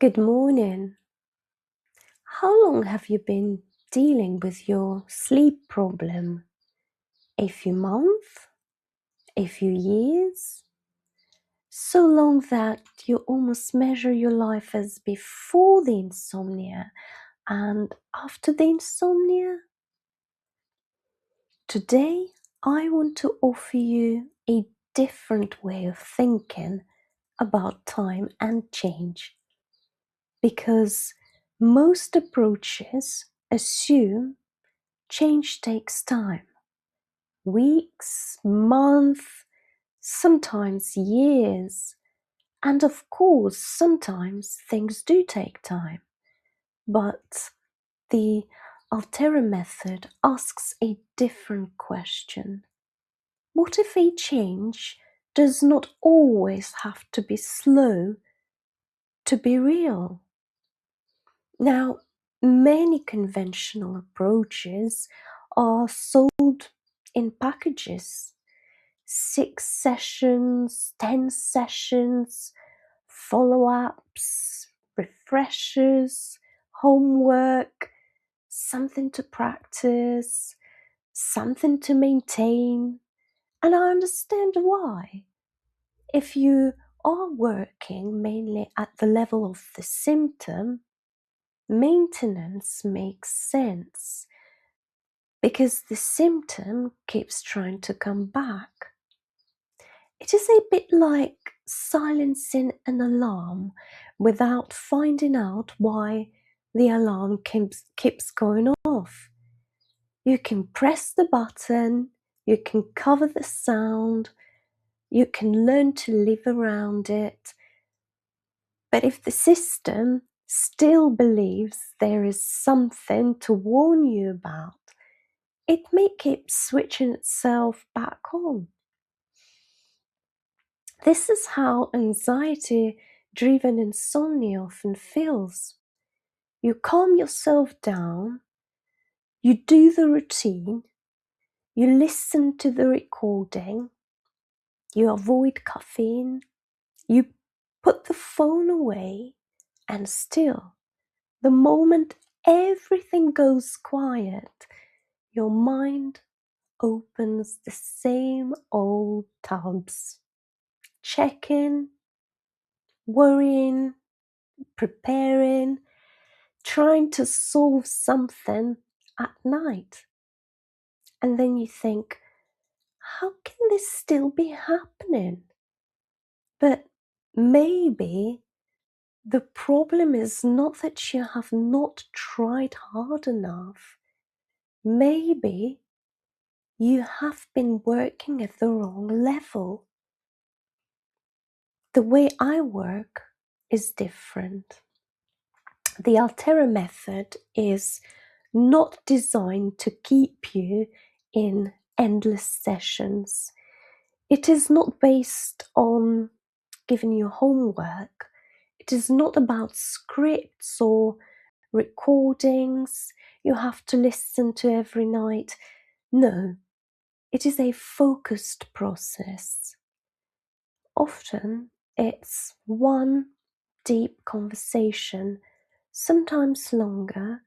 Good morning. How long have you been dealing with your sleep problem? A few months? A few years? So long that you almost measure your life as before the insomnia and after the insomnia? Today, I want to offer you a different way of thinking about time and change. Because most approaches assume change takes time, weeks, months, sometimes years, and of course, sometimes things do take time. But the Altera method asks a different question. What if a change does not always have to be slow to be real? Now, many conventional approaches are sold in packages: 6 sessions, 10 sessions, follow ups, refreshers, homework, something to practice, something to maintain. And I understand why. If you are working mainly at the level of the symptom, maintenance makes sense because the symptom keeps trying to come back. It is a bit like silencing an alarm without finding out why the alarm keeps going off. You can press the button, you can cover the sound, you can learn to live around it, but if the system still believes there is something to warn you about, it may keep switching itself back on. This is how anxiety-driven insomnia often feels. You calm yourself down, you do the routine, you listen to the recording, you avoid caffeine, you put the phone away, and still, the moment everything goes quiet, your mind opens the same old tabs, checking, worrying, preparing, trying to solve something at night. And then you think, how can this still be happening? But maybe the problem is not that you have not tried hard enough. Maybe you have been working at the wrong level. The way I work is different. The Altera method is not designed to keep you in endless sessions. It is not based on giving you homework. It is not about scripts or recordings you have to listen to every night. No, it is a focused process. Often it's one deep conversation, sometimes longer,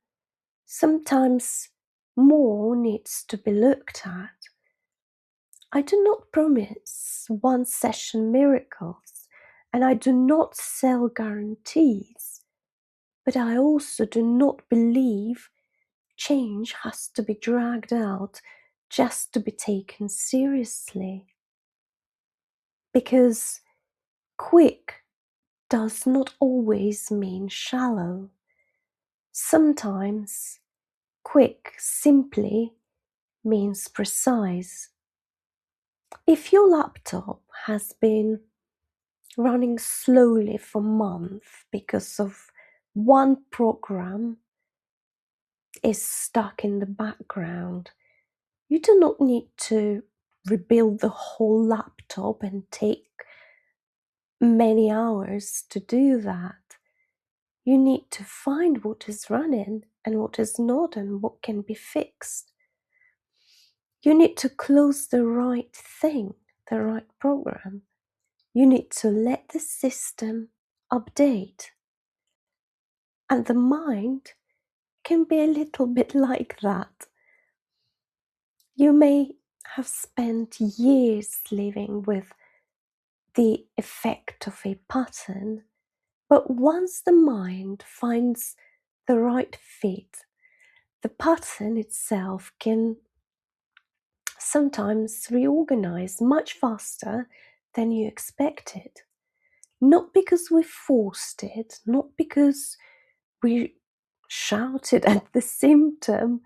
sometimes more needs to be looked at. I do not promise one session miracles, and I do not sell guarantees, but I also do not believe change has to be dragged out just to be taken seriously. Because quick does not always mean shallow. Sometimes quick simply means precise. If your laptop has been running slowly for months because of one program is stuck in the background, you do not need to rebuild the whole laptop and take many hours to do that. You need to find what is running and what is not and what can be fixed. You need to close the right thing, the right program. You need to let the system update. And the mind can be a little bit like that. You may have spent years living with the effect of a pattern, but once the mind finds the right fit, the pattern itself can sometimes reorganize much faster than you expected. Not because we forced it, not because we shouted at the symptom,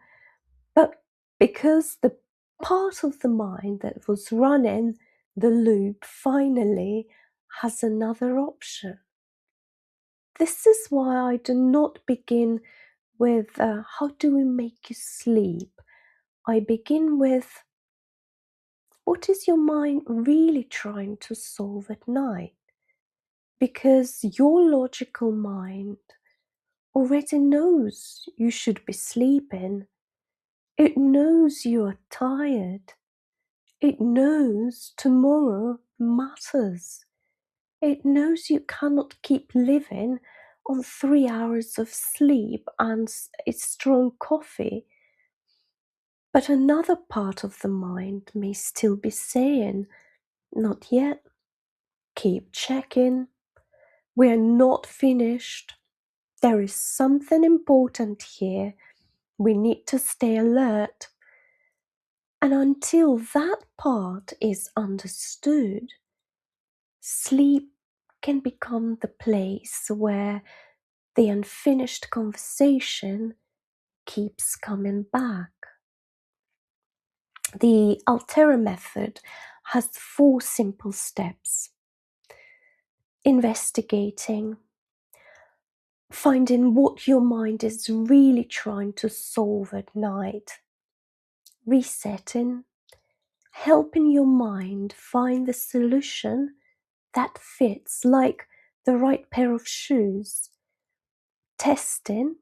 but because the part of the mind that was running the loop finally has another option. This is why I do not begin with how do we make you sleep? I begin with what is your mind really trying to solve at night? Because your logical mind already knows you should be sleeping. It knows you are tired. It knows tomorrow matters. It knows you cannot keep living on 3 hours of sleep and a strong coffee. But another part of the mind may still be saying, not yet, keep checking, we're not finished, there is something important here, we need to stay alert. And until that part is understood, sleep can become the place where the unfinished conversation keeps coming back. The Altera method has 4 simple steps: investigating, finding what your mind is really trying to solve at night, resetting, helping your mind find the solution that fits, like the right pair of shoes, testing,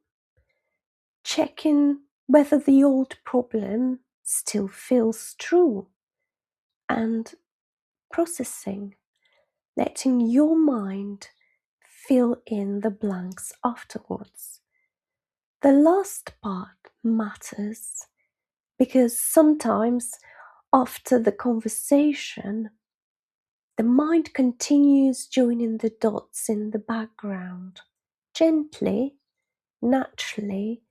checking whether the old problem still feels true, and processing, letting your mind fill in the blanks afterwards. The last part matters because sometimes after the conversation, the mind continues joining the dots in the background, gently, naturally,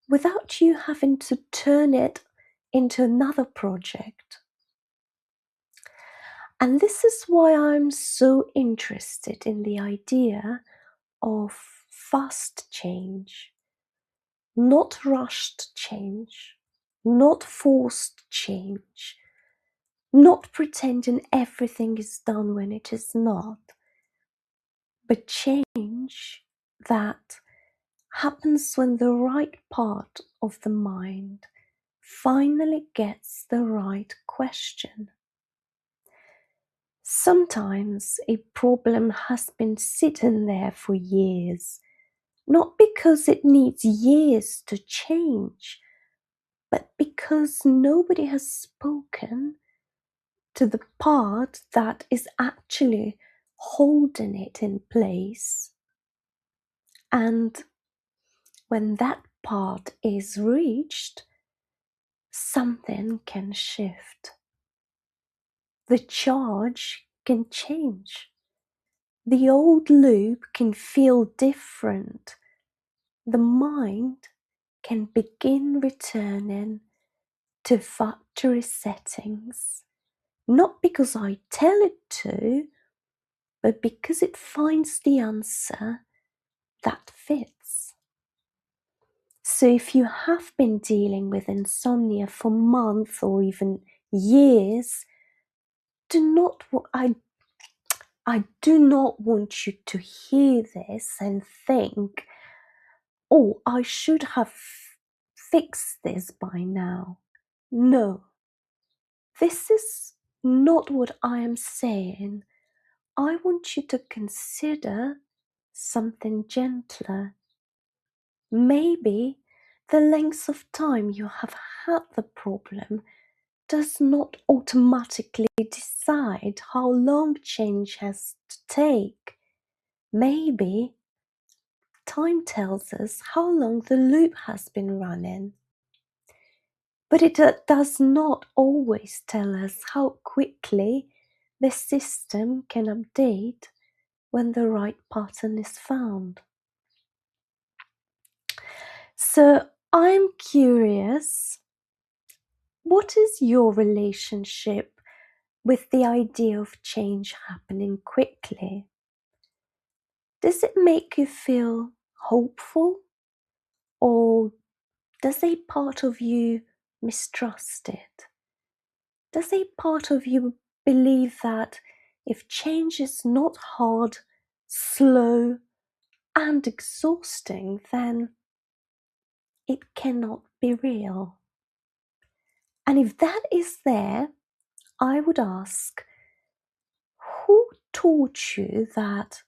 without you having to turn it into another project. And this is why I'm so interested in the idea of fast change, not rushed change, not forced change, not pretending everything is done when it is not, but change that happens when the right part of the mind finally gets the right question. Sometimes a problem has been sitting there for years, not because it needs years to change, but because nobody has spoken to the part that is actually holding it in place. And when that part is reached, something can shift. The charge can change. The old loop can feel different. The mind can begin returning to factory settings, not because I tell it to, but because it finds the answer that fits. So if you have been dealing with insomnia for months or even years, I do not want you to hear this and think, oh, I should have fixed this by now. No, this is not what I am saying. I want you to consider something gentler. Maybe the length of time you have had the problem does not automatically decide how long change has to take. Maybe Time tells us how long the loop has been running, but it does not always tell us how quickly the system can update when the right pattern is found. So I'm curious, what is your relationship with the idea of change happening quickly? Does it make you feel hopeful, or does a part of you mistrust it? Does a part of you believe that if change is not hard, slow, and exhausting, then it cannot be real? And if that is there, I would ask, who taught you that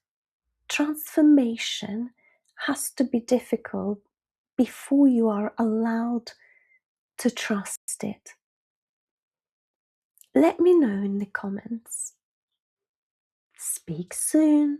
transformation has to be difficult before you are allowed to trust it? Let me know in the comments. Speak soon.